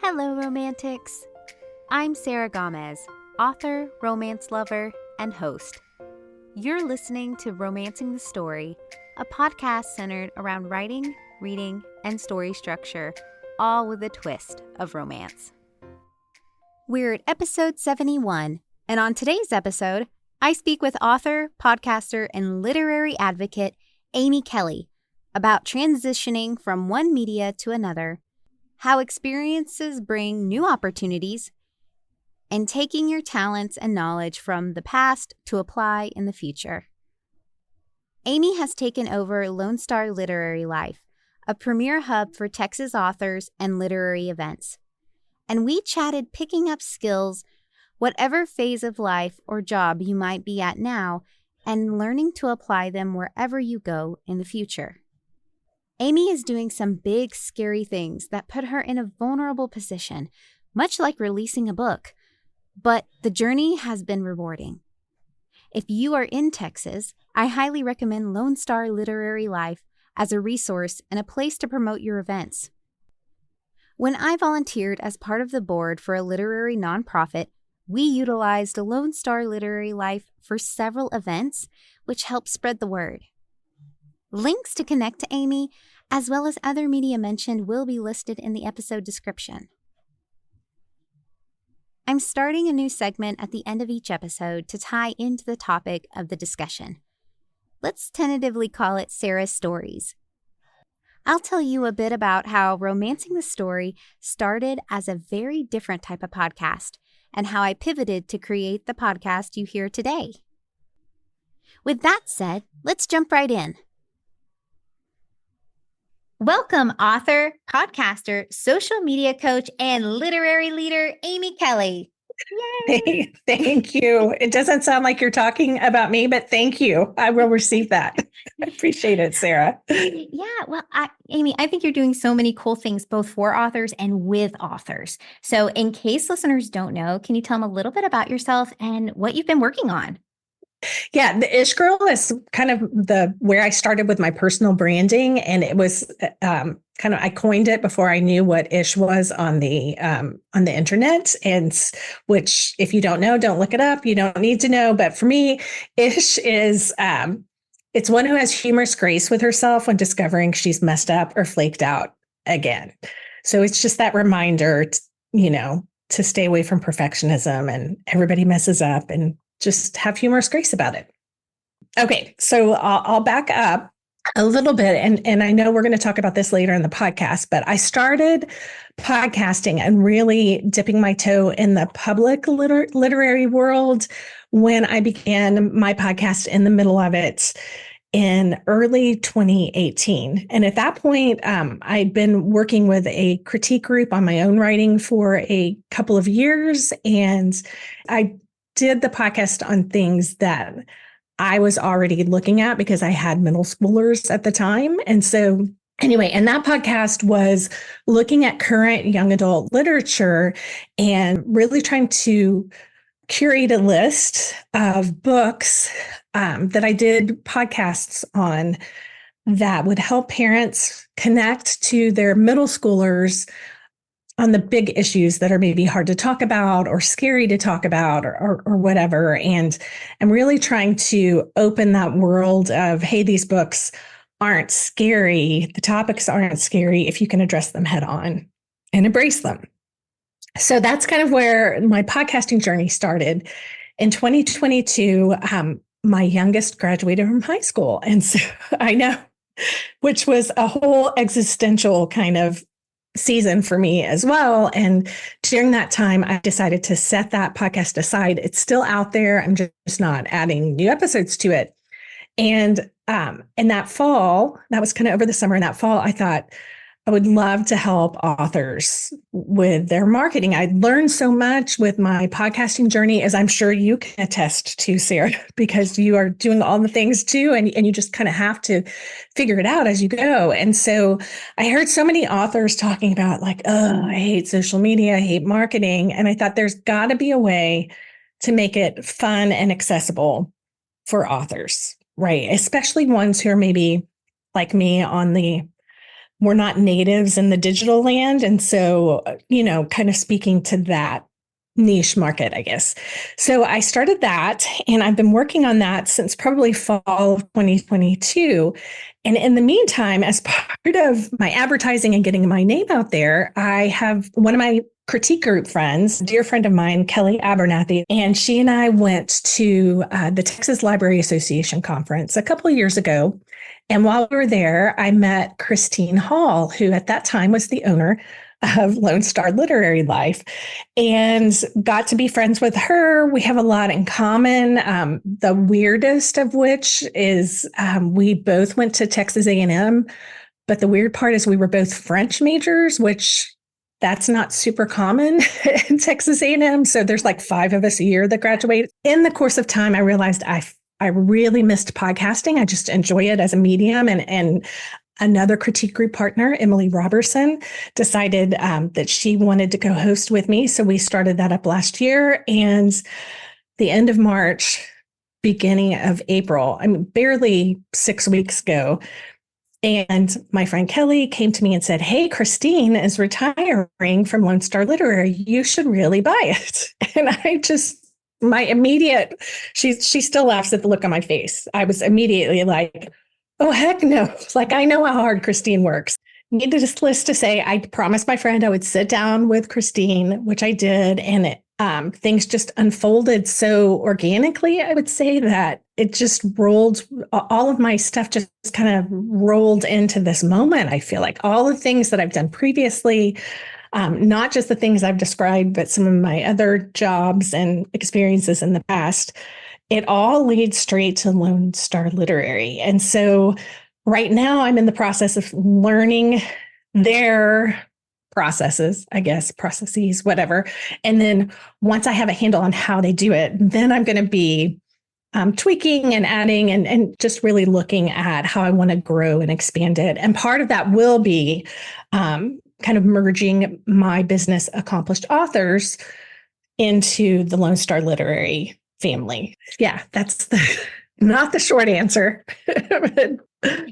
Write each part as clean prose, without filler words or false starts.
Hello, Romantics. I'm Sarah Gomez, author, romance lover, and host. You're listening to Romancing the Story, a podcast centered around writing, reading, and story structure, all with a twist of romance. We're at episode 71, and on today's episode, I speak with author, podcaster, and literary advocate Amy Kelly about transitioning from one media to another, how experiences bring new opportunities, and taking your talents and knowledge from the past to apply in the future. Amy has taken over Lone Star Literary Life, a premier hub for Texas authors and literary events. And we chatted picking up skills, whatever phase of life or job you might be at now, and learning to apply them wherever you go in the future. Amy is doing some big, scary things that put her in a vulnerable position, much like releasing a book. But the journey has been rewarding. If you are in Texas, I highly recommend Lone Star Literary Life as a resource and a place to promote your events. When I volunteered as part of the board for a literary nonprofit, we utilized Lone Star Literary Life for several events, which helped spread the word. Links to connect to Amy, as well as other media mentioned, will be listed in the episode description. I'm starting a new segment at the end of each episode to tie into the topic of the discussion. Let's tentatively call it Sarah's Stories. I'll tell you a bit about how Romancing the Story started as a very different type of podcast and how I pivoted to create the podcast you hear today. With that said, let's jump right in. Welcome, author, podcaster, social media coach, and literary leader, Amy Kelly. Yay. Thank you. It doesn't sound like you're talking about me, but thank you. I will receive that. I appreciate it, Sarah. Yeah, well, Amy, I think you're doing so many cool things, both for authors and with authors. So in case listeners don't know, can you tell them a little bit about yourself and what you've been working on? Yeah, the Ish Girl is kind of where I started with my personal branding, and it was I coined it before I knew what Ish was on the internet, and which, if you don't know, don't look it up. You don't need to know, but for me, Ish is it's one who has humorous grace with herself when discovering she's messed up or flaked out again. So it's just that reminder, to stay away from perfectionism, and everybody messes up, and just have humorous grace about it. Okay, so I'll back up a little bit, and I know we're going to talk about this later in the podcast, but I started podcasting and really dipping my toe in the public literary world when I began my podcast in the middle of it in early 2018. And at that point, I'd been working with a critique group on my own writing for a couple of years, and I did the podcast on things that I was already looking at because I had middle schoolers at the time. And so anyway, and that podcast was looking at current young adult literature and really trying to curate a list of books that I did podcasts on that would help parents connect to their middle schoolers on the big issues that are maybe hard to talk about or scary to talk about or whatever. And I'm really trying to open that world of, hey, these books aren't scary. The topics aren't scary if you can address them head on and embrace them. So that's kind of where my podcasting journey started. In 2022, my youngest graduated from high school. And so I know, which was a whole existential kind of season for me as well. And during that time, I decided to set that podcast aside. It's still out there. I'm just not adding new episodes to it. And in that fall, that was kind of over the summer, in that fall, I thought I would love to help authors with their marketing. I learned so much with my podcasting journey, as I'm sure you can attest to, Sarah, because you are doing all the things too, and you just kind of have to figure it out as you go. And so I heard so many authors talking about like, oh, I hate social media, I hate marketing. And I thought there's got to be a way to make it fun and accessible for authors, right? Especially ones who are maybe like me on the we're not natives in the digital land. And so, kind of speaking to that niche market, I guess. So I started that, and I've been working on that since probably fall of 2022. And in the meantime, as part of my advertising and getting my name out there, I have one of my critique group friends, a dear friend of mine, Kelly Abernathy, and she and I went to the Texas Library Association conference a couple of years ago. And while we were there, I met Christine Hall, who at that time was the owner of Lone Star Literary Life, and got to be friends with her. We have a lot in common. The weirdest of which is we both went to Texas A&M, but the weird part is we were both French majors, which that's not super common in Texas A&M. So there's like 5 of us a year that graduate. In the course of time, I realized I really missed podcasting. I just enjoy it as a medium, and another critique group partner, Emily Robertson, decided that she wanted to co-host with me. So we started that up last year. And the end of March, beginning of April, barely 6 weeks ago, and my friend Kelly came to me and said, "Hey, Christine is retiring from Lone Star Literary. You should really buy it." And my immediate, she still laughs at the look on my face. I was immediately like, oh, heck no. Like, I know how hard Christine works. Needless to say, I promised my friend I would sit down with Christine, which I did. And things just unfolded so organically, I would say, that it just rolled, all of my stuff just kind of rolled into this moment. I feel like all the things that I've done previously, not just the things I've described, but some of my other jobs and experiences in the past, it all leads straight to Lone Star Literary. And so right now I'm in the process of learning their processes, whatever. And then once I have a handle on how they do it, then I'm going to be tweaking and adding and just really looking at how I want to grow and expand it. And part of that will be kind of merging my business, Accomplished Authors, into the Lone Star Literary family. Yeah, that's not the short answer.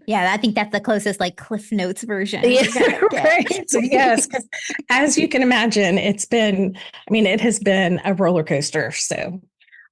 Yeah, I think that's the closest like Cliff Notes version. Yeah, right. So yes, as you can imagine, it has been a roller coaster. So,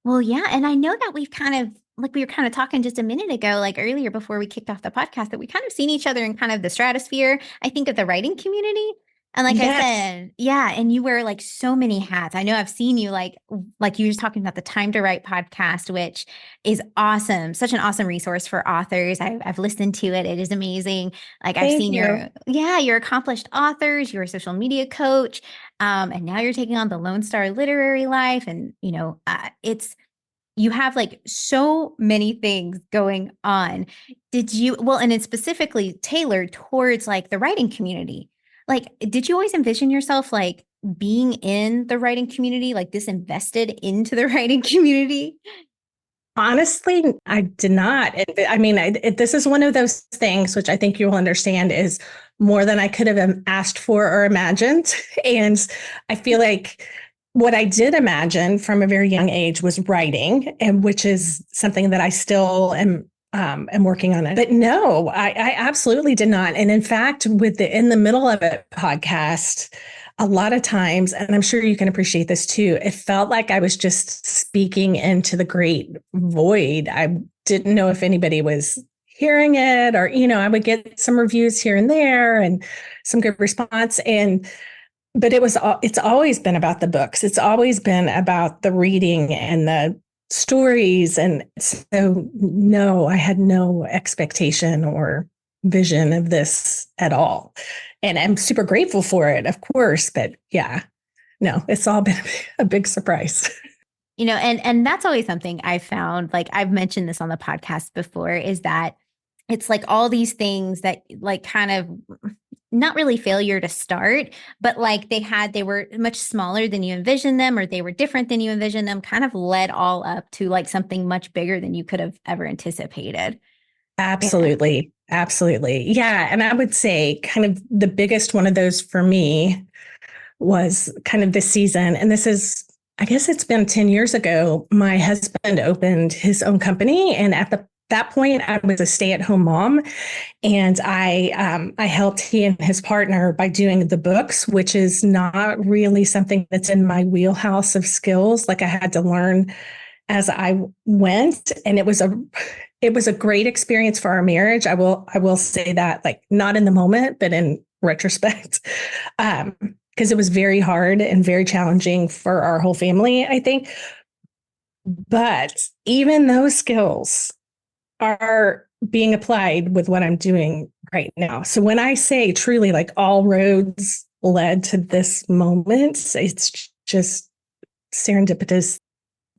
well, yeah. And I know that we've kind of, like we were kind of talking just a minute ago, like earlier before we kicked off the podcast, that we kind of seen each other in kind of the stratosphere, I think, of the writing community. And like I said, yeah, and you wear like so many hats. I know I've seen you like you were just talking about the Time to Write podcast, which is awesome. Such an awesome resource for authors. I've listened to it. It is amazing. Like I've seen your Accomplished Authors, you're a social media coach. And now you're taking on the Lone Star Literary Life. And, you have like so many things going on. And it's specifically tailored towards like the writing community. Like, did you always envision yourself like being in the writing community, like this invested into the writing community? Honestly, I did not. This is one of those things, which I think you will understand, is more than I could have asked for or imagined. And I feel like what I did imagine from a very young age was writing, and which is something that I still am working on it. But no, I absolutely did not. And in fact, with the In the Middle of It podcast, a lot of times, and I'm sure you can appreciate this too, it felt like I was just speaking into the great void. I didn't know if anybody was hearing it, or, I would get some reviews here and there and some good response. But it's always been about the books. It's always been about the reading and the stories. And so, no, I had no expectation or vision of this at all. And I'm super grateful for it, of course. But yeah, no, it's all been a big surprise. And that's always something I've found, like I've mentioned this on the podcast before, is that it's like all these things that like kind of not really failure to start, but like they were much smaller than you envisioned them, or they were different than you envisioned them, kind of led all up to like something much bigger than you could have ever anticipated. Absolutely. Yeah. Absolutely. Yeah. And I would say kind of the biggest one of those for me was kind of this season. And this is, I guess it's been 10 years ago, my husband opened his own company. And at the that point, I was a stay-at-home mom, and I helped he and his partner by doing the books, which is not really something that's in my wheelhouse of skills. Like I had to learn as I went, and it was a great experience for our marriage. I will say that, like, not in the moment, but in retrospect, because it was very hard and very challenging for our whole family, I think. But even those skills are being applied with what I'm doing right now. So when I say truly, like, all roads led to this moment, it's just serendipitous.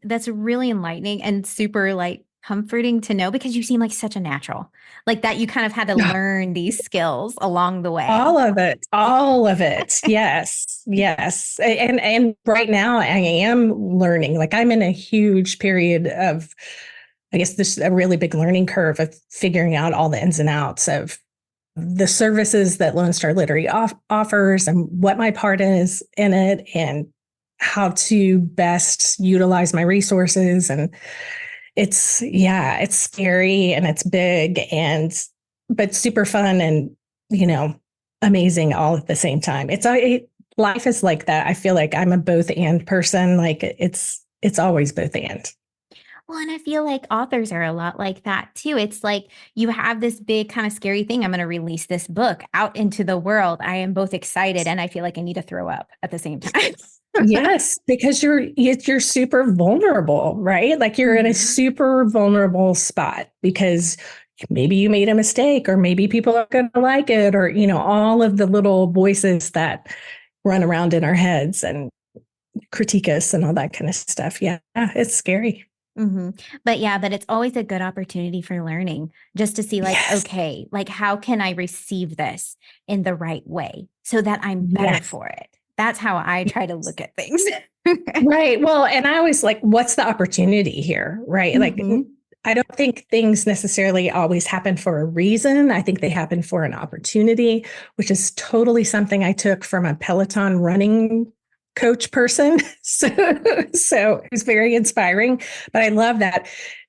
That's really enlightening and super like comforting to know, because you seem like such a natural, like that you kind of had to learn these skills along the way. All of it. All of it. Yes. Yes. And right now I am learning. Like, I'm in a huge period of, I guess, this a really big learning curve of figuring out all the ins and outs of the services that Lone Star Literary offers, and what my part is in it, and how to best utilize my resources. And it's scary, and it's big, but super fun, and, amazing all at the same time. Life is like that. I feel like I'm a both and person. Like, it's always both and. Well, and I feel like authors are a lot like that too. It's like you have this big kind of scary thing. I'm going to release this book out into the world. I am both excited and I feel like I need to throw up at the same time. Yes, because you're super vulnerable, right? Like, you're in a super vulnerable spot because maybe you made a mistake, or maybe people are going to like it, or, all of the little voices that run around in our heads and critique us and all that kind of stuff. Yeah, it's scary. But it's always a good opportunity for learning, just to see like, Yes. okay, like how can I receive this in the right way so that I'm better for it? That's how I try to look at things. Right. Well, and I always like, what's the opportunity here? Right. Like, I don't think things necessarily always happen for a reason. I think they happen for an opportunity, which is totally something I took from a Peloton running coach person. So it was very inspiring. But I love that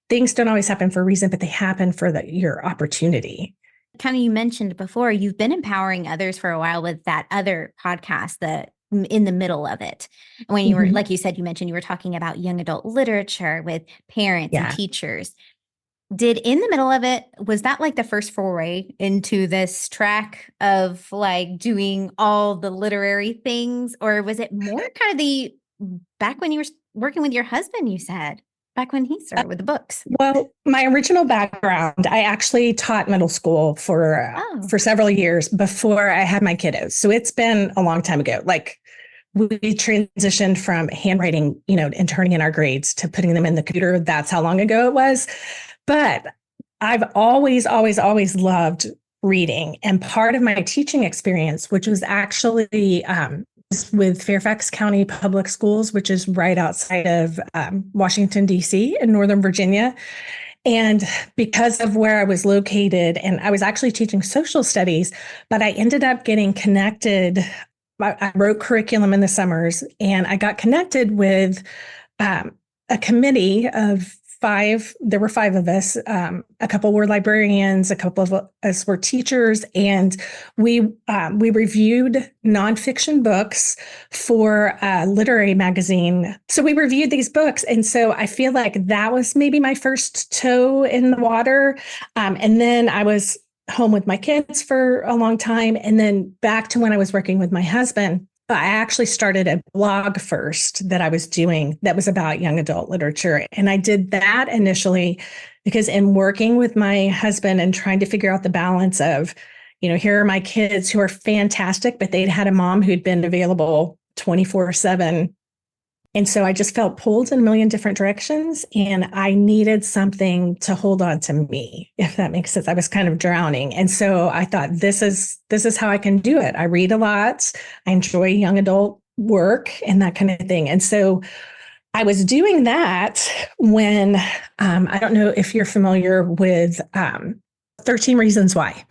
things don't always happen for a reason, but they happen for your opportunity. Kind of, you mentioned before, you've been empowering others for a while with that other podcast, in the middle of it. When you were, like you said, you mentioned you were talking about young adult literature with parents and teachers. In the middle of it, was that like the first foray into this track of like doing all the literary things? Or was it more kind of back when you were working with your husband, you said, back when he started with the books? Well, my original background, I actually taught middle school for several years before I had my kiddos. So it's been a long time ago. Like, we transitioned from handwriting, and turning in our grades to putting them in the computer. That's how long ago it was. But I've always, always, always loved reading. And part of my teaching experience, which was actually with Fairfax County Public Schools, which is right outside of Washington, D.C. in Northern Virginia. And because of where I was located, and I was actually teaching social studies, but I ended up getting connected. I wrote curriculum in the summers, and I got connected with a committee of 5. There were 5 of us. A couple were librarians, a couple of us were teachers, and we reviewed nonfiction books for a literary magazine. So we reviewed these books, and so I feel like that was maybe my first toe in the water. And then I was home with my kids for a long time, and then back to when I was working with my husband. I actually started a blog first that I was doing that was about young adult literature. And I did that initially because in working with my husband and trying to figure out the balance of, here are my kids who are fantastic, but they'd had a mom who'd been available 24/7. And so I just felt pulled in a million different directions, and I needed something to hold on to me, if that makes sense. I was kind of drowning. And so I thought, this is how I can do it. I read a lot. I enjoy young adult work and that kind of thing. And so I was doing that when, I don't know if you're familiar with 13 Reasons Why.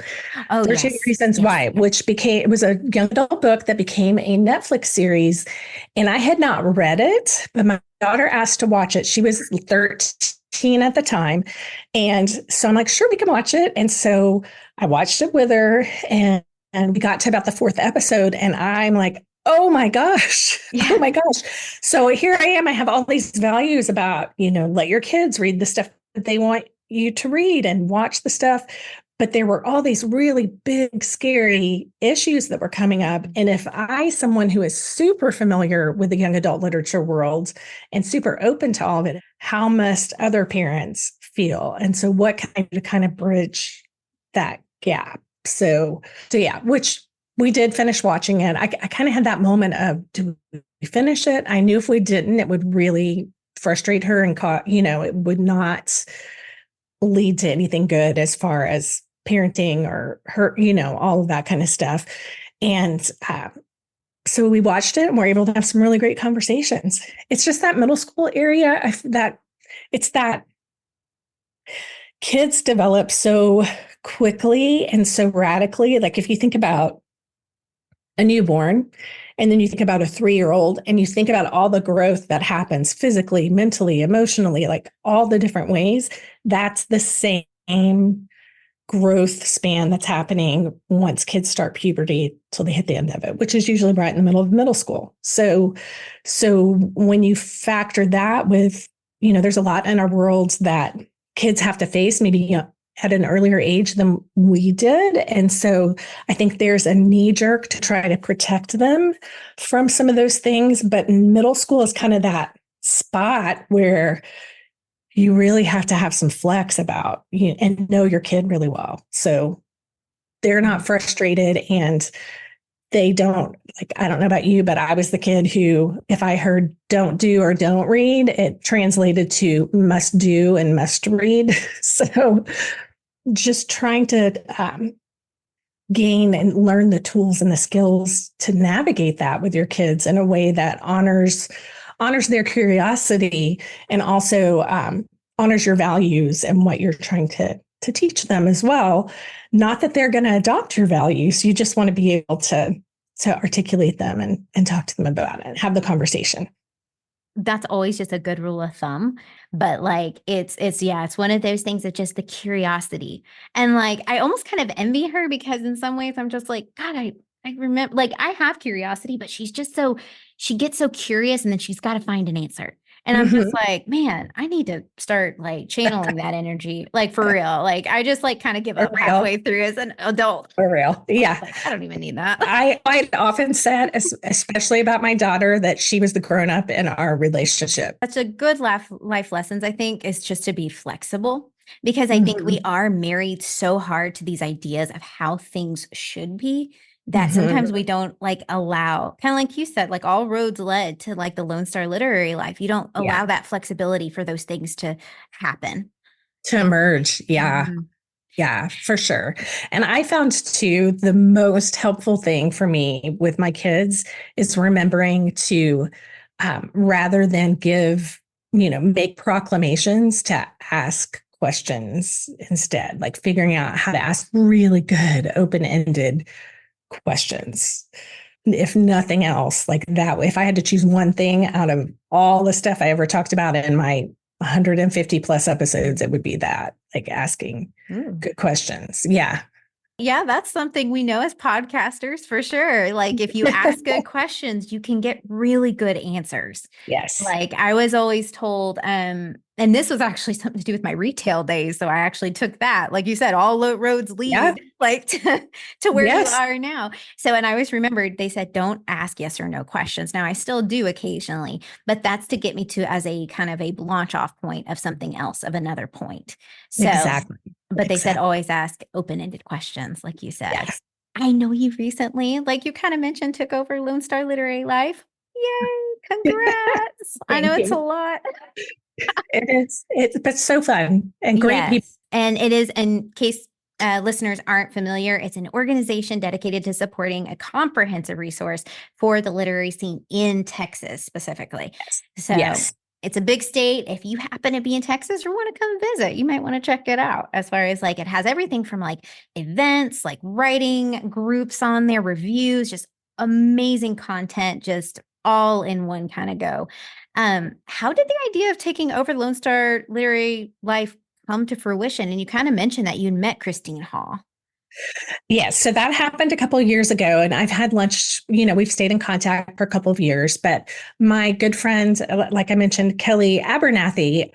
Oh, 13 Reasons Why, which it was a young adult book that became a Netflix series. And I had not read it, but my daughter asked to watch it. She was 13. teen at the time. And so I'm like, sure, we can watch it. And so I watched it with her, and we got to about the fourth episode, and I'm like, oh my gosh, oh Yeah. my gosh. So here I am. I have all these values about, let your kids read the stuff that they want you to read and watch the stuff. But there were all these really big, scary issues that were coming up. And if someone who is super familiar with the young adult literature world and super open to all of it, how must other parents feel? And so what can I do to kind of bridge that gap? So yeah, which we did finish watching it. I kind of had that moment of, do we finish it? I knew if we didn't, it would really frustrate her and it would not lead to anything good as far as parenting or her, all of that kind of stuff. And so we watched it and we're able to have some really great conversations. It's just that middle school area that kids develop so quickly and so radically. Like if you think about a newborn, and then you think about a 3-year-old, and you think about all the growth that happens physically, mentally, emotionally, like all the different ways, that's the same growth span that's happening once kids start puberty till they hit the end of it, which is usually right in the middle of middle school. So when you factor that with, there's a lot in our world that kids have to face maybe at an earlier age than we did. And so I think there's a knee jerk to try to protect them from some of those things. But middle school is kind of that spot where you really have to have some flex about and know your kid really well. So they're not frustrated, and they don't, like, I don't know about you, but I was the kid who, if I heard don't do or don't read, it translated to must do and must read. So just trying to gain and learn the tools and the skills to navigate that with your kids in a way that honors their curiosity and also honors your values and what you're trying to teach them as well. Not that they're going to adopt your values. You just want to be able to articulate them and talk to them about it and have the conversation. That's always just a good rule of thumb. But like, it's one of those things that just the curiosity. And like, I almost kind of envy her because in some ways I'm just like, God, I remember, like, I have curiosity, but she gets so curious and then she's got to find an answer. And I'm just like, man, I need to start like channeling that energy, like for real. Like I just like kind of give up halfway through as an adult. For real. Yeah. Like, I don't even need that. I often said, especially about my daughter, that she was the grown up in our relationship. That's a good life lessons, I think, is just to be flexible, because I think we are married so hard to these ideas of how things should be that sometimes we don't like allow, kind of like you said, like all roads led to like the Lone Star literary life. You don't allow that flexibility for those things to happen. To emerge. Yeah. Yeah, for sure. And I found too, the most helpful thing for me with my kids is remembering to, rather than make proclamations, to ask questions instead, like figuring out how to ask really good, open-ended questions. If nothing else, like that, if I had to choose one thing out of all the stuff I ever talked about in my 150 plus episodes, it would be that, like asking good questions. Yeah. Yeah, that's something we know as podcasters for sure. Like if you ask good questions, you can get really good answers. Yes. Like I was always told, and this was actually something to do with my retail days. So I actually took that, like you said, all roads lead like to where you are now. So, and I always remembered they said, don't ask yes or no questions. Now I still do occasionally, but that's to get me to as a kind of a launch off point of something else, of another point. So, but they said, always ask open-ended questions, like you said. Yes. I know you recently, like you kind of mentioned, took over Lone Star Literary Life. Yay, congrats. I know it's a lot. It is. But so fun and great people. And it is, in case listeners aren't familiar, it's an organization dedicated to supporting a comprehensive resource for the literary scene in Texas specifically. So it's a big state. If you happen to be in Texas or want to come visit, you might want to check it out. As far as like, it has everything from like events, like writing groups on there, reviews, just amazing content, just all in one kind of go. How did the idea of taking over Lone Star Literary Life come to fruition? And you kind of mentioned that you'd met Christine Hall. Yes. So that happened a couple of years ago. And I've had lunch, we've stayed in contact for a couple of years. But my good friend, like I mentioned, Kelly Abernathy,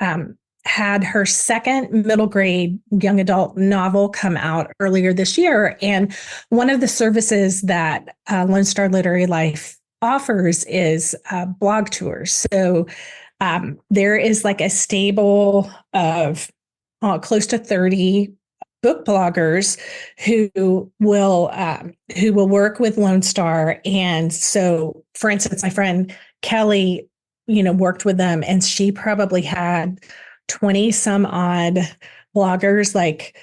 had her second middle grade young adult novel come out earlier this year. And one of the services that Lone Star Literary Life offers is blog tours. So there is like a stable of close to 30 book bloggers who will work with Lone Star. And so, for instance, my friend Kelly, worked with them, and she probably had 20 some odd bloggers, like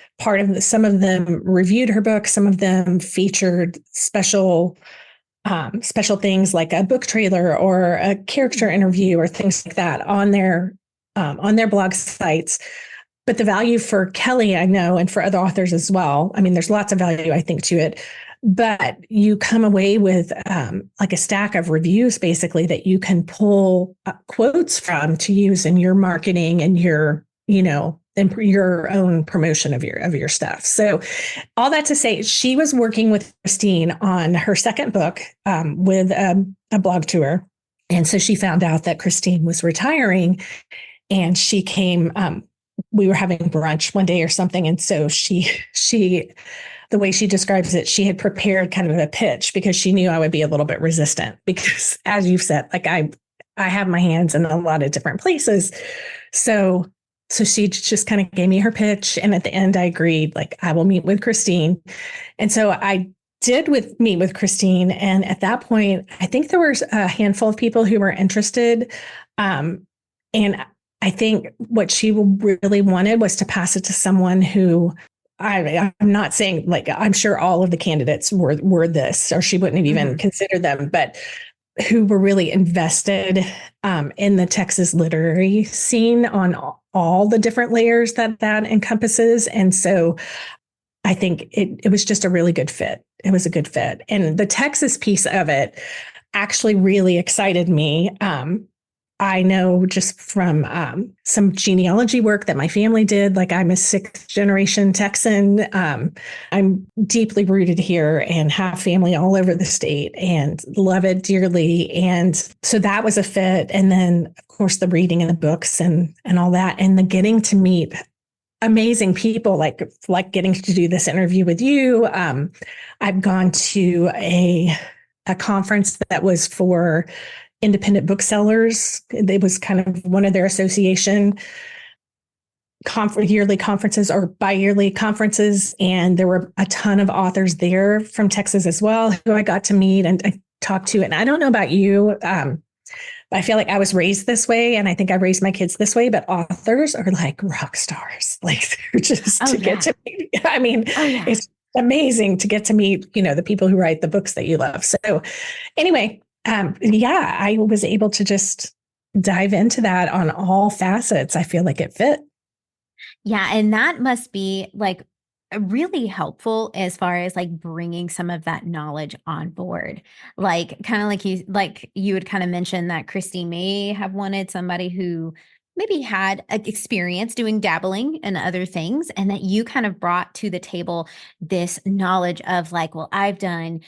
some of them reviewed her book, some of them featured special things like a book trailer or a character interview or things like that on their blog sites. But the value for Kelly, I know, and for other authors as well, I mean, there's lots of value, I think, to it. But you come away with like a stack of reviews, basically, that you can pull quotes from to use in your marketing and your, and your own promotion of your stuff. So all that to say, she was working with Christine on her second book with a blog tour. And so she found out that Christine was retiring, and she came, we were having brunch one day or something. And so she, the way she describes it, she had prepared kind of a pitch because she knew I would be a little bit resistant because, as you've said, like I have my hands in a lot of different places. So she just kind of gave me her pitch. And at the end, I agreed, like, I will meet with Christine. And so I did meet with Christine. And at that point, I think there was a handful of people who were interested. And I think what she really wanted was to pass it to someone who I'm not saying, like, I'm sure all of the candidates were this, or she wouldn't have even considered them, but who were really invested in the Texas literary scene on all the different layers that encompasses. And so I think it was just a really good fit. It was a good fit. And the Texas piece of it actually really excited me. I know just from some genealogy work that my family did, like I'm a 6th generation Texan. I'm deeply rooted here and have family all over the state and love it dearly. And so that was a fit. And then, of course, the reading and the books and all that, and the getting to meet amazing people, like getting to do this interview with you. I've gone to a conference that was for independent booksellers. It was kind of one of their association yearly conferences or bi-yearly conferences. And there were a ton of authors there from Texas as well, who I got to meet and talk to. And I don't know about you, but I feel like I was raised this way, and I think I raised my kids this way, but authors are like rock stars. Like, they're just get to meet. I mean, it's amazing to get to meet, the people who write the books that you love. So anyway, I was able to just dive into that on all facets. I feel like it fit. Yeah. And that must be like really helpful as far as like bringing some of that knowledge on board. Like, kind of like you had kind of mentioned that Christy may have wanted somebody who maybe had experience doing dabbling and other things, and that you kind of brought to the table this knowledge of like, well, I've done,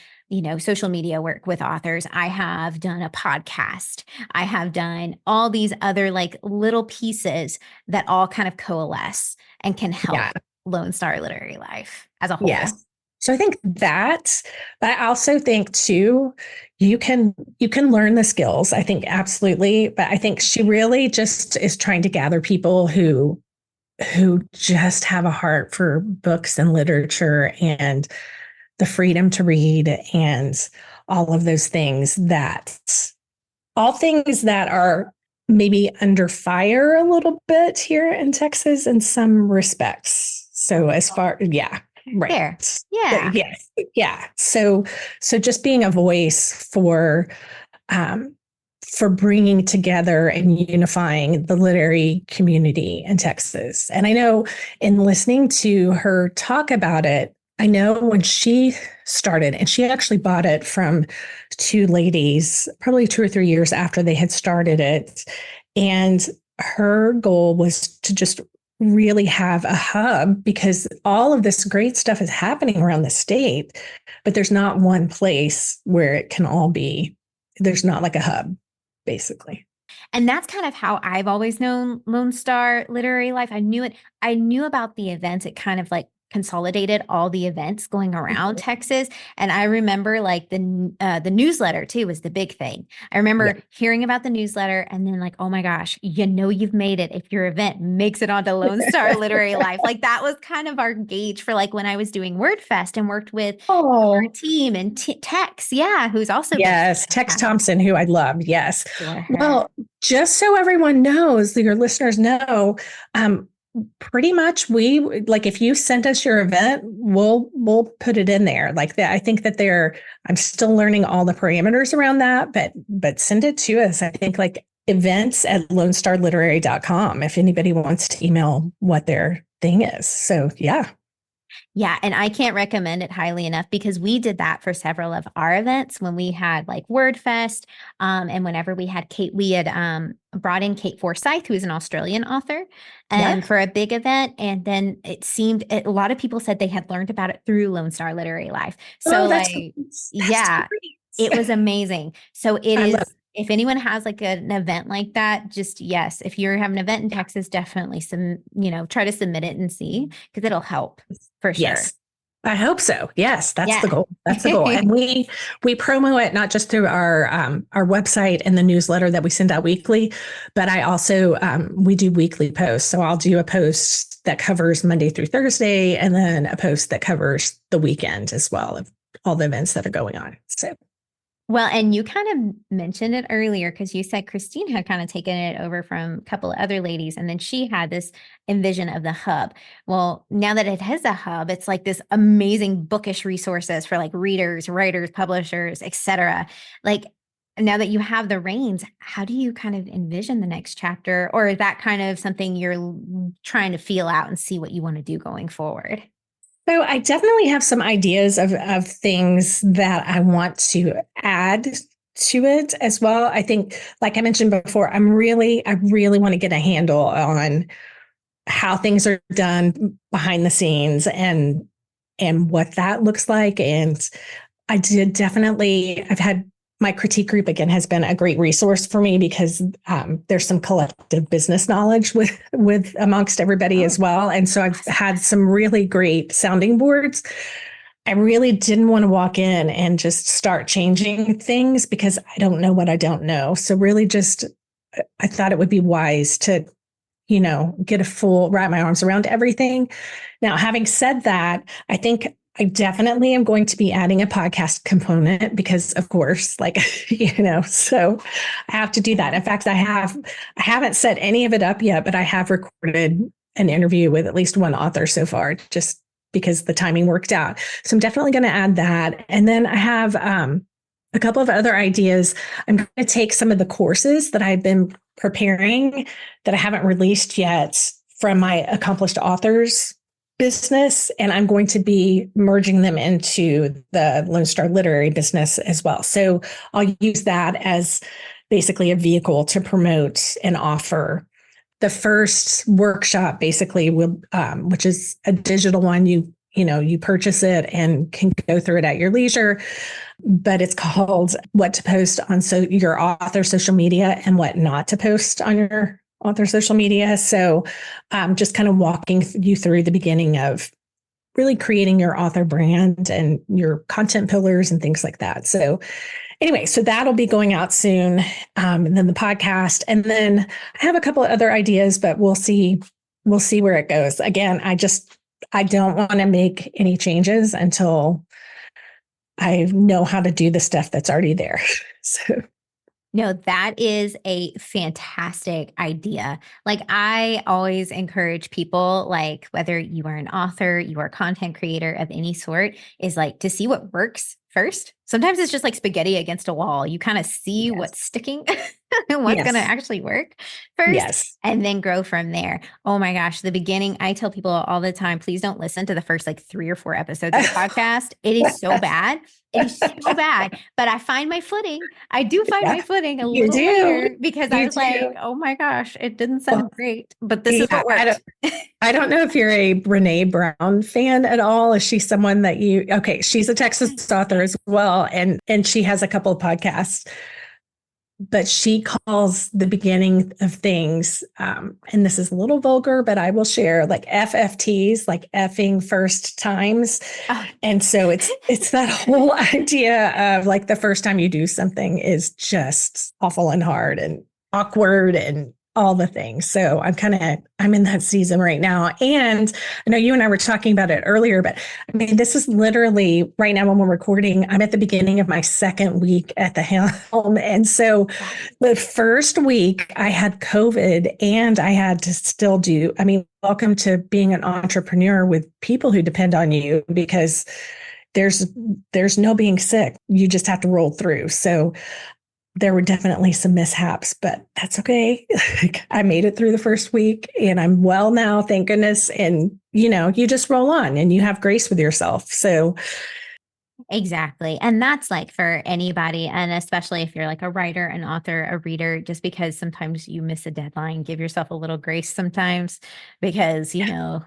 social media work with authors. I have done a podcast. I have done all these other like little pieces that all kind of coalesce and can help Lone Star Literary Life as a whole. Yes. So I think that, but I also think too, you can learn the skills. I think absolutely. But I think she really just is trying to gather people who just have a heart for books and literature and the freedom to read and all of those things all things that are maybe under fire a little bit here in Texas in some respects. So as far, right. Fair. Yeah. Yes. Yeah. So just being a voice for bringing together and unifying the literary community in Texas. And I know in listening to her talk about it, I know when she started, and she actually bought it from two ladies, probably 2 or 3 years after they had started it. And her goal was to just really have a hub because all of this great stuff is happening around the state, but there's not one place where it can all be. There's not like a hub, basically. And that's kind of how I've always known Lone Star Literary Life. I knew it. I knew about the events. It kind of like consolidated all the events going around Texas. And I remember like the newsletter too was the big thing. I remember hearing about the newsletter and then like, oh my gosh, you've made it if your event makes it onto Lone Star Literary Life. Like that was kind of our gauge for like when I was doing WordFest and worked with our team and Tex, who's also yes, Tex Thompson, who I love. Yes. Sure. Well, just so everyone knows, your listeners know, pretty much we like if you sent us your event, we'll put it in there. Like that, I think that I'm still learning all the parameters around that, but send it to us. I think like events@lonestarliterary.com if anybody wants to email what their thing is. So yeah. Yeah, and I can't recommend it highly enough because we did that for several of our events when we had like WordFest, and whenever we had brought in Kate Forsyth, who is an Australian author, for a big event, and then it seemed a lot of people said they had learned about it through Lone Star Literary Life. So that's it was amazing. So it is. If anyone has like an event like that, just yes, if you're having an event in Texas, definitely try to submit it and see because it'll help for sure. Yes. I hope so. Yes, that's the goal. That's the goal. And we promo it not just through our website and the newsletter that we send out weekly, but I also we do weekly posts. So I'll do a post that covers Monday through Thursday, and then a post that covers the weekend as well of all the events that are going on. So. Well, and you kind of mentioned it earlier because you said Christine had kind of taken it over from a couple of other ladies, and then she had this envision of the hub. Well, now that it has a hub, it's like this amazing bookish resources for like readers, writers, publishers, etc. Like now that you have the reins, how do you kind of envision the next chapter, or is that kind of something you're trying to feel out and see what you want to do going forward? So I definitely have some ideas of things that I want to add to it as well. I think, like I mentioned before, I really want to get a handle on how things are done behind the scenes and what that looks like. And I've had my critique group again has been a great resource for me because there's some collective business knowledge with amongst everybody as well. And so I've had some really great sounding boards. I really didn't want to walk in and just start changing things because I don't know what I don't know. So really I thought it would be wise to, get a full wrap my arms around everything. Now, having said that, I think I definitely am going to be adding a podcast component because of course, so I have to do that. In fact, I haven't set any of it up yet, but I have recorded an interview with at least one author so far, just because the timing worked out. So I'm definitely going to add that. And then I have a couple of other ideas. I'm going to take some of the courses that I've been preparing that I haven't released yet from my accomplished authors business, and I'm going to be merging them into the Lone Star Literary business as well. So I'll use that as basically a vehicle to promote and offer. The first workshop basically will, which is a digital one, you purchase it and can go through it at your leisure, but it's called What to Post on Your Author Social Media and What Not to Post on Your Author Social Media. So just kind of walking you through the beginning of really creating your author brand and your content pillars and things like that. So anyway, so that'll be going out soon. And then the podcast. And then I have a couple of other ideas, but we'll see where it goes. Again, I don't want to make any changes until I know how to do the stuff that's already there. So. No, that is a fantastic idea. Like I always encourage people, like whether you are an author, you are a content creator of any sort, is like to see what works first Sometimes it's just like spaghetti against a wall. You kind of see what's sticking and what's going to actually work first and then grow from there. Oh my gosh. The beginning, I tell people all the time, please don't listen to the first like 3 or 4 episodes of the podcast. It is so bad. It is so bad, but I find my footing. I do find my footing a little later because I was like, oh my gosh, it didn't sound great, but this is what worked. I don't know if you're a Brene Brown fan at all. Is she someone that she's a Texas author as well. And she has a couple of podcasts, but she calls the beginning of things, and this is a little vulgar, but I will share, like FFTs, like effing first times. And so it's that whole idea of like the first time you do something is just awful and hard and awkward and all the things. So I'm in that season right now. And I know you and I were talking about it earlier, but I mean, this is literally right now when we're recording, I'm at the beginning of my second week at the helm. And so the first week I had COVID and I had to still welcome to being an entrepreneur with people who depend on you, because there's no being sick. You just have to roll through. So there were definitely some mishaps, but that's okay. I made it through the first week and I'm well now, thank goodness. And, you just roll on and you have grace with yourself. So exactly. And that's like for anybody. And especially if you're like a writer, an author, a reader, just because sometimes you miss a deadline, give yourself a little grace sometimes, because,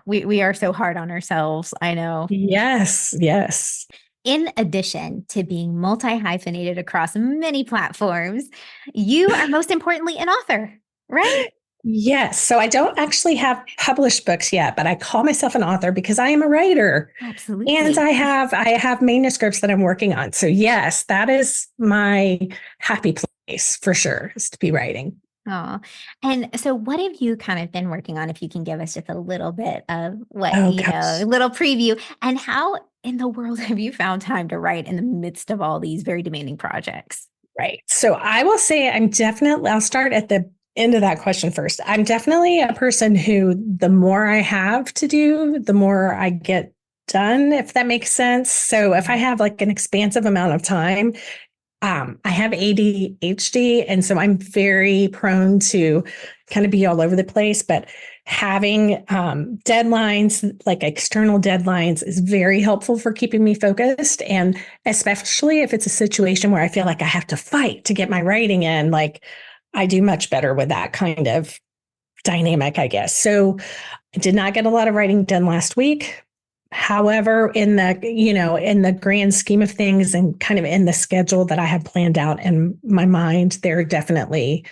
we are so hard on ourselves. I know. Yes. In addition to being multi-hyphenated across many platforms, you are most importantly an author, right? Yes. So I don't actually have published books yet, but I call myself an author because I am a writer. Absolutely. And I have manuscripts that I'm working on. So yes, that is my happy place for sure, is to be writing. Oh, and so what have you kind of been working on? If you can give us just a little bit of what, a little preview, and how in the world have you found time to write in the midst of all these very demanding projects? Right. So I will say I'll start at the end of that question first. I'm definitely a person who the more I have to do, the more I get done, if that makes sense. So if I have like an expansive amount of time, I have ADHD, and so I'm very prone to kind of be all over the place, but having deadlines, like external deadlines, is very helpful for keeping me focused. And especially if it's a situation where I feel like I have to fight to get my writing in, like I do much better with that kind of dynamic, I guess. So I did not get a lot of writing done last week. However, in the grand scheme of things and kind of in the schedule that I have planned out in my mind, there are definitely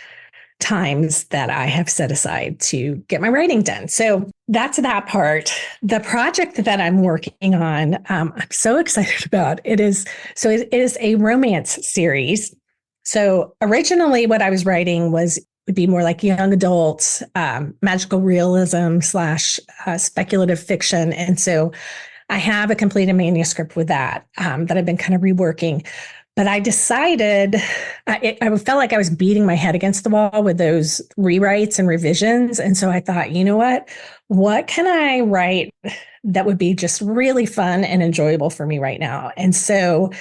times that I have set aside to get my writing done. So that's that part. The project that I'm working on, I'm so excited about. It is a romance series. So originally what I was writing would be more like young adult, magical realism / speculative fiction. And so I have a completed manuscript with that I've been kind of reworking. But I decided, I felt like I was beating my head against the wall with those rewrites and revisions. And so I thought, you know what can I write that would be just really fun and enjoyable for me right now? And so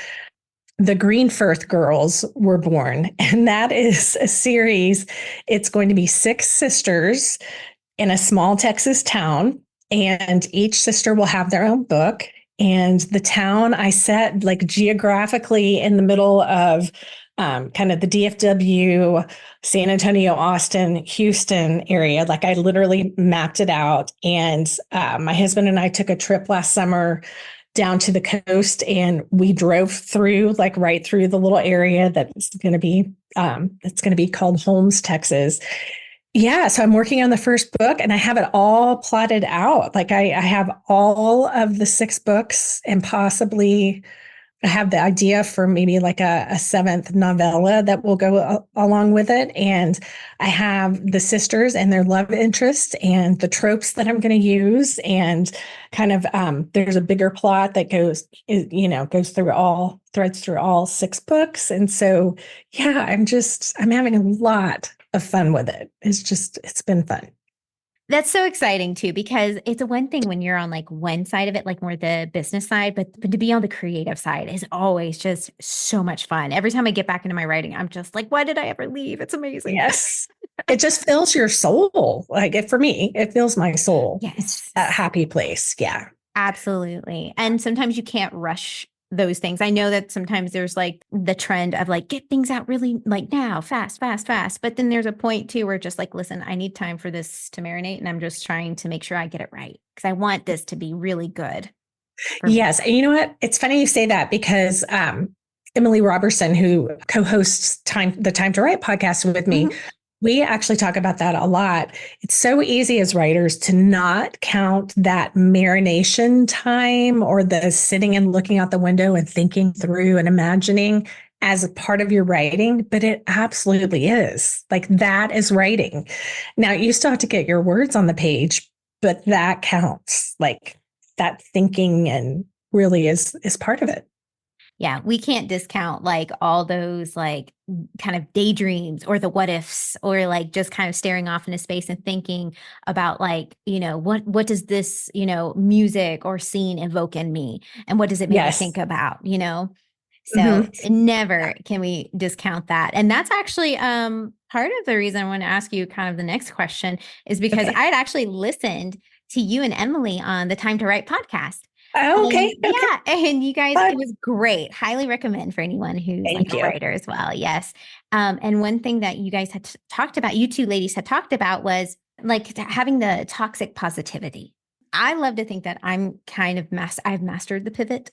the Greenfirth Girls were born, and that is a series. It's going to be 6 sisters in a small Texas town, and each sister will have their own book. And the town I set like geographically in the middle of kind of the DFW, San Antonio, Austin, Houston area. Like I literally mapped it out. And my husband and I took a trip last summer down to the coast, and we drove through, like right through the little area that's going to be called Holmes, Texas. Yeah, so I'm working on the first book and I have it all plotted out. Like I have all of the 6 books, and possibly I have the idea for maybe like a 7th novella that will go along with it. And I have the sisters and their love interest and the tropes that I'm going to use. And kind of there's a bigger plot that threads through all 6 books. And so, yeah, I'm having a lot of fun with it. It's been fun. That's so exciting too, because it's a one thing when you're on like one side of it, like more the business side, but to be on the creative side is always just so much fun. Every time I get back into my writing, I'm just like, why did I ever leave? It's amazing. Yes. It just fills your soul. For me, it fills my soul. It's Yes. that happy place. Yeah. Absolutely. And sometimes you can't rush those things. I know that sometimes there's like the trend of like get things out really like now, fast, fast, fast. But then there's a point too where just like, listen, I need time for this to marinate and I'm just trying to make sure I get it right because I want this to be really good for me. Yes. And you know what? It's funny you say that because Emily Robertson, who co-hosts the Time to Write podcast with me, Mhm. we actually talk about that a lot. It's so easy as writers to not count that marination time or the sitting and looking out the window and thinking through and imagining as a part of your writing, but it absolutely is. Like that is writing. Now you still have to get your words on the page, but that counts. Like that thinking and really is part of it. Yeah, we can't discount like all those like kind of daydreams or the what ifs or like just kind of staring off into space and thinking about like, what does this, music or scene evoke in me and what does it make me Yes. think about, So Mhm. never can we discount that. And that's actually part of the reason I want to ask you kind of the next question is because Okay. I had actually listened to you and Emily on the Time to Write podcast. Okay. Okay. Yeah, and you guys, Fun. it was great. Highly recommend for anyone who's like Thank a you. writer as well. Yes. And one thing that you guys had talked about, you two ladies had talked about was like having the toxic positivity. I love to think that I'm kind of I've mastered the pivot.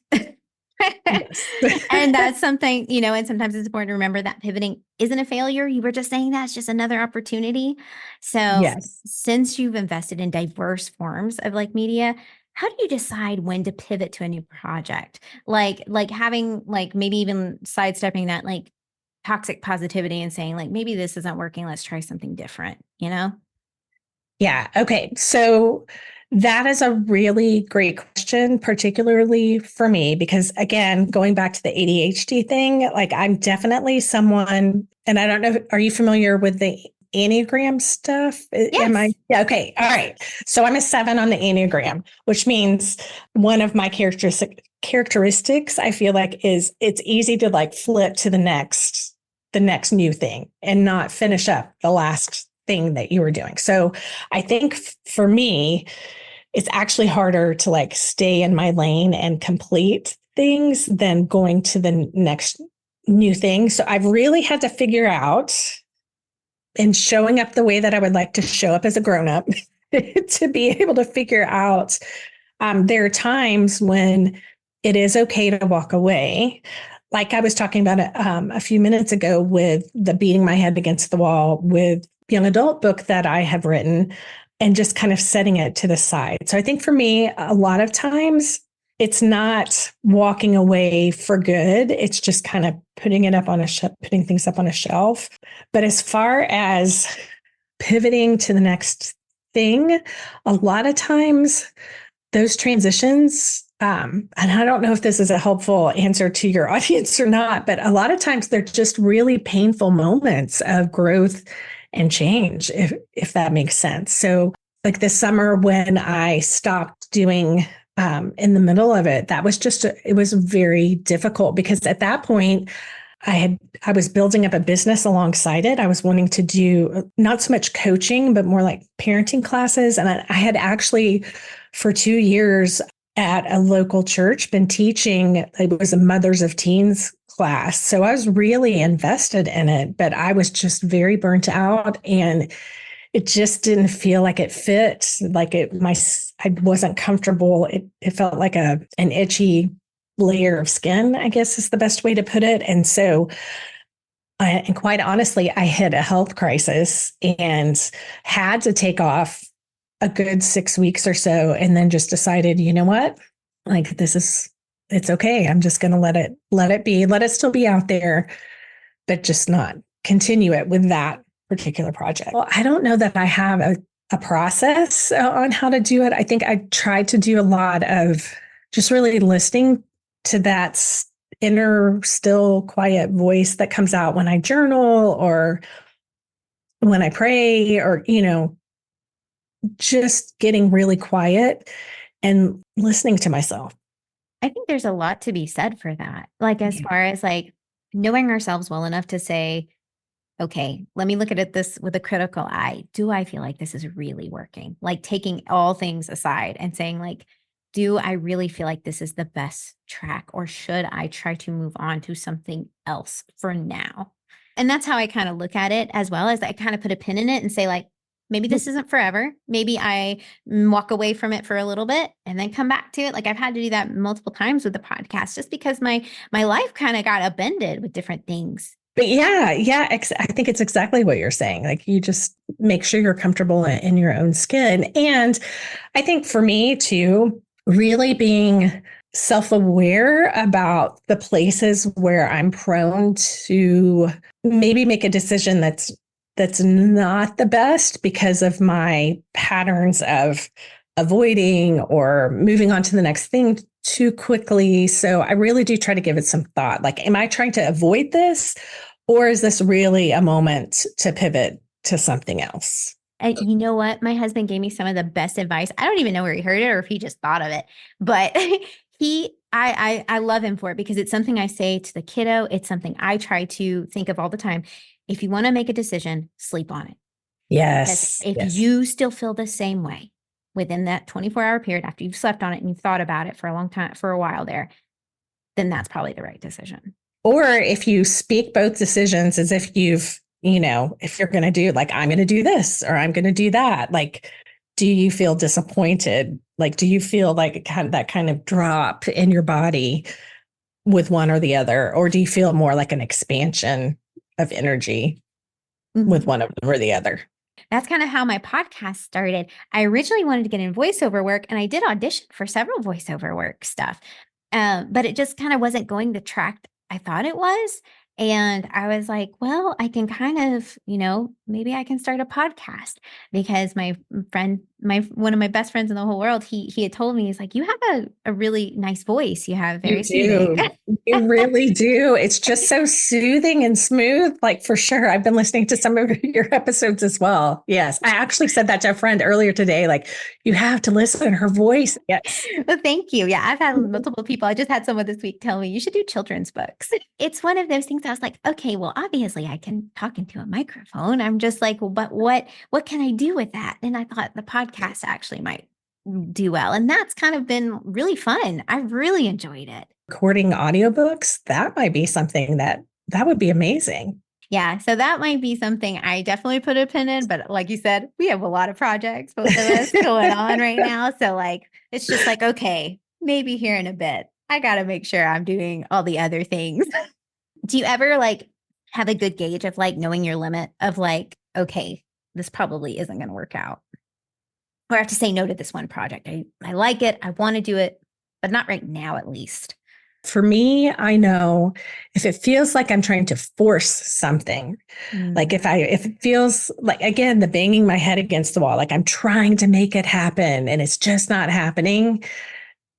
Yes. And that's something, and sometimes it's important to remember that pivoting isn't a failure. You were just saying that it's just another opportunity. So Yes. since you've invested in diverse forms of like media, how do you decide when to pivot to a new project? Like having like maybe even sidestepping that like toxic positivity and saying like maybe this isn't working, let's try something different. Yeah. Okay. So that is a really great question, particularly for me, because again, going back to the ADHD thing, like I'm definitely someone, and I don't know, are you familiar with the Enneagram stuff? Am I? Yes. Yeah. Okay. All right. So I'm a 7 on the Enneagram, which means one of my characteristics I feel like is it's easy to like flip to the next new thing and not finish up the last thing that you were doing. So I think for me, it's actually harder to like stay in my lane and complete things than going to the next new thing. So I've really had to figure out and showing up the way that I would like to show up as a grown up to be able to figure out there are times when it is okay to walk away. Like I was talking about a few minutes ago with the beating my head against the wall with young adult book that I have written and just kind of setting it to the side. So I think for me, a lot of times it's not walking away for good. It's just kind of putting it up on a putting things up on a shelf. But as far as pivoting to the next thing, a lot of times those transitions, and I don't know if this is a helpful answer to your audience or not, but a lot of times they're just really painful moments of growth and change, if that makes sense. So, like this summer when I stopped doing in the middle of it, that was it was very difficult because at that point, I was building up a business alongside it. I was wanting to do not so much coaching, but more like parenting classes. And I had actually for 2 years at a local church been teaching, it was a mothers of teens class. So I was really invested in it, but I was just very burnt out and it just didn't feel like it fit. I wasn't comfortable. It felt like an itchy layer of skin, I guess is the best way to put it. And so, and quite honestly, I hit a health crisis and had to take off a good 6 weeks or so, and then just decided, you know what, like it's okay. I'm just going to let it be, let it still be out there, but just not continue it with that particular project. Well, I don't know that I have a process on how to do it. I think I tried to do a lot of just really listening to that inner, still, quiet voice that comes out when I journal or when I pray or, just getting really quiet and listening to myself. I think there's a lot to be said for that. Like, as far as like knowing ourselves well enough to say, okay, let me look at this with a critical eye. Do I feel like this is really working? Like taking all things aside and saying, like, do I really feel like this is the best track, or should I try to move on to something else for now? And that's how I kind of look at it, as well as I kind of put a pin in it and say, like, maybe this isn't forever. Maybe I walk away from it for a little bit and then come back to it. Like, I've had to do that multiple times with the podcast, just because my life kind of got upended with different things. But yeah, I think it's exactly what you're saying. Like, you just make sure you're comfortable in your own skin. And I think for me too, really being self-aware about the places where I'm prone to maybe make a decision that's not the best because of my patterns of avoiding or moving on to the next thing too quickly. So I really do try to give it some thought. Like, am I trying to avoid this, or is this really a moment to pivot to something else? And you know what? My husband gave me some of the best advice. I don't even know where he heard it or if he just thought of it, but I love him for it, because it's something I say to the kiddo. It's something I try to think of all the time. If you want to make a decision, sleep on it. Yes. If you still feel the same way within that 24-hour period after you've slept on it and you've thought about it for a long time, for a while there, then that's probably the right decision. Or if you speak both decisions as if if you're going to do, like, I'm going to do this or I'm going to do that, like, do you feel disappointed? Like, do you feel like that kind of drop in your body with one or the other? Or do you feel more like an expansion of energy with one of them or the other? That's kind of how my podcast started. I originally wanted to get in voiceover work, and I did audition for several voiceover work stuff. But it just kind of wasn't going the track I thought it was. And I was like, well, I can kind of, maybe I can start a podcast, because my friend, one of my best friends in the whole world, he had told me, he's like, you have a really nice voice. You have very soothing. You really do. It's just so soothing and smooth. Like, for sure. I've been listening to some of your episodes as well. Yes. I actually said that to a friend earlier today. Like, you have to listen to her voice. Yes. Well, thank you. Yeah. I've had multiple people. I just had someone this week tell me you should do children's books. It's one of those things I was like, okay, well, obviously I can talk into a microphone. I'm just like, well, but what can I do with that? And I thought the podcast actually might do well. And that's kind of been really fun. I've really enjoyed it. Recording audiobooks, that might be something that would be amazing. Yeah. So that might be something I definitely put a pin in. But like you said, we have a lot of projects, both of us, going on right now. So like, it's just like, okay, maybe here in a bit, I got to make sure I'm doing all the other things. Do you ever like have a good gauge of like knowing your limit of like, okay, this probably isn't going to work out, or I have to say no to this one project? I like it. I want to do it, but not right now, at least. For me, I know if it feels like I'm trying to force something, like if it feels like, again, the banging my head against the wall, like I'm trying to make it happen and it's just not happening,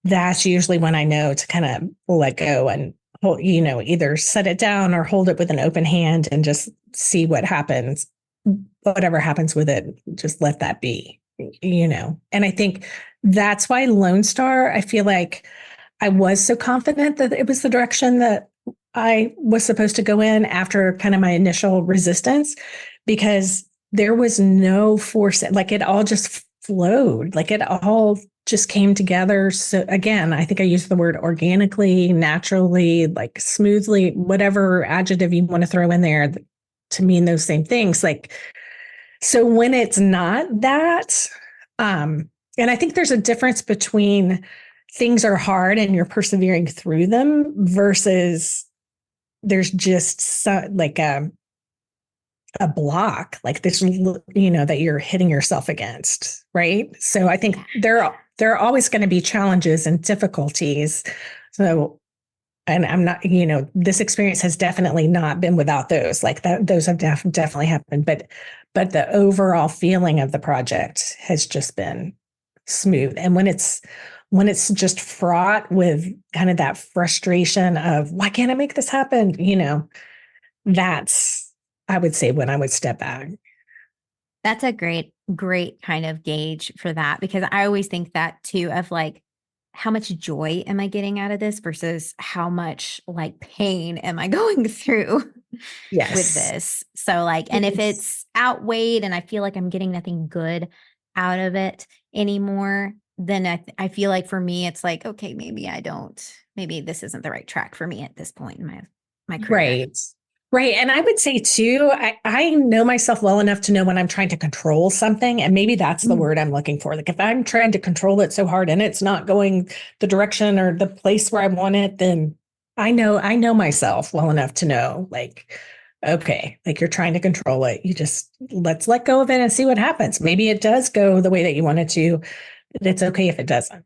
that's usually when I know to kind of let go and, either set it down or hold it with an open hand and just see what happens. Whatever happens with it, just let that be, And I think that's why Lone Star, I feel like I was so confident that it was the direction that I was supposed to go in after kind of my initial resistance, because there was no force. Like, it all just flowed, like it all just came together. So again, I think I used the word organically, naturally, like smoothly, whatever adjective you want to throw in there to mean those same things. Like, so when it's not that, and I think there's a difference between things are hard and you're persevering through them versus there's just like a block, like this, that you're hitting yourself against. Right. So I think there are always going to be challenges and difficulties. So, and I'm not, this experience has definitely not been without those, like that, those have definitely happened, but the overall feeling of the project has just been smooth. And when it's just fraught with kind of that frustration of, why can't I make this happen? That's, I would say, when I would step back. That's a great kind of gauge for that, because I always think that too, of like, how much joy am I getting out of this versus how much like pain am I going through with Yes. this? So like, and if Yes. it's outweighed and I feel like I'm getting nothing good out of it anymore, then I feel like for me, it's like, okay, maybe this isn't the right track for me at this point in my career. Right. Right. And I would say too, I know myself well enough to know when I'm trying to control something. And maybe that's the Mm. word I'm looking for. Like if I'm trying to control it so hard and it's not going the direction or the place where I want it, then I know myself well enough to know, like, okay, like you're trying to control it. You just let's let go of it and see what happens. Maybe it does go the way that you want it to. But it's okay if it doesn't.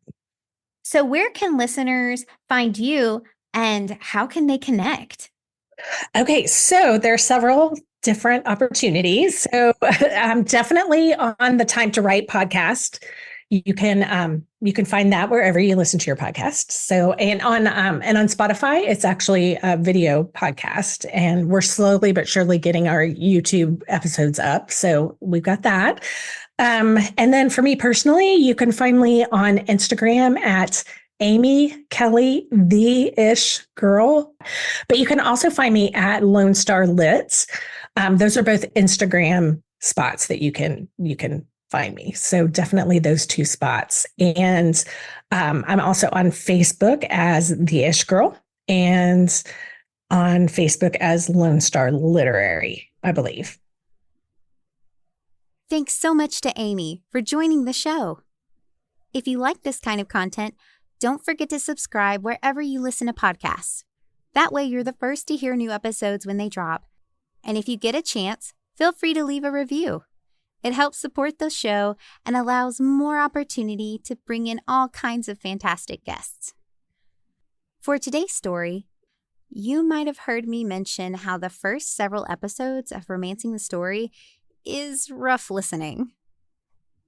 So where can listeners find you and how can they connect? Okay, so there are several different opportunities. So I'm definitely on the Time to Write podcast. You can find that wherever you listen to your podcast. So and on Spotify, it's actually a video podcast, and we're slowly but surely getting our YouTube episodes up. So we've got that. And then for me personally, you can find me on Instagram at Amy Kelly, the ish girl. But you can also find me at Lone Star Lit. Those are both Instagram spots that you can find me. So definitely those two spots. And I'm also on Facebook as the Ish Girl and on Facebook as Lone Star Literary, I believe. Thanks so much to Amy for joining the show. If you like this kind of content, don't forget to subscribe wherever you listen to podcasts. That way you're the first to hear new episodes when they drop. And if you get a chance, feel free to leave a review. It helps support the show and allows more opportunity to bring in all kinds of fantastic guests. For today's story, you might have heard me mention how the first several episodes of Romancing the Story is rough listening.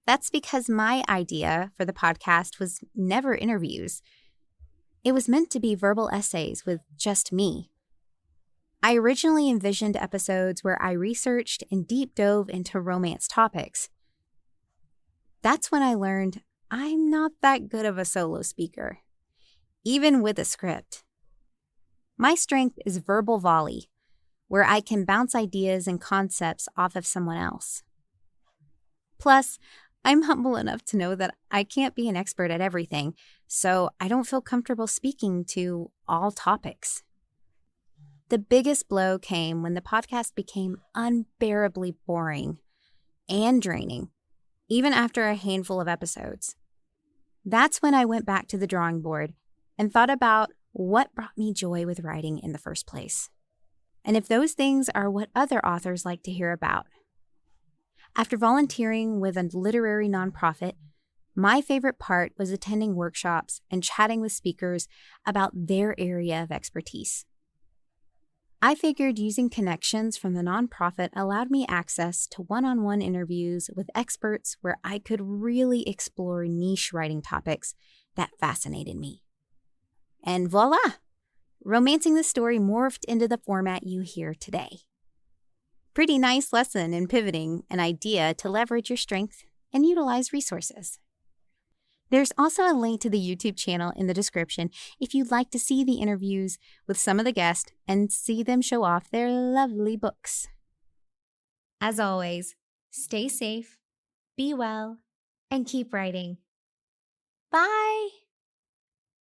That's because my idea for the podcast was never interviews. It was meant to be verbal essays with just me. I originally envisioned episodes where I researched and deep dove into romance topics. That's when I learned I'm not that good of a solo speaker, even with a script. My strength is verbal volley, where I can bounce ideas and concepts off of someone else. Plus, I'm humble enough to know that I can't be an expert at everything, so I don't feel comfortable speaking to all topics. The biggest blow came when the podcast became unbearably boring and draining, even after a handful of episodes. That's when I went back to the drawing board and thought about what brought me joy with writing in the first place, and if those things are what other authors like to hear about. After volunteering with a literary nonprofit, my favorite part was attending workshops and chatting with speakers about their area of expertise. I figured using connections from the nonprofit allowed me access to one-on-one interviews with experts where I could really explore niche writing topics that fascinated me. And voila! Romancing the Story morphed into the format you hear today. Pretty nice lesson in pivoting an idea to leverage your strength and utilize resources. There's also a link to the YouTube channel in the description if you'd like to see the interviews with some of the guests and see them show off their lovely books. As always, stay safe, be well, and keep writing. Bye!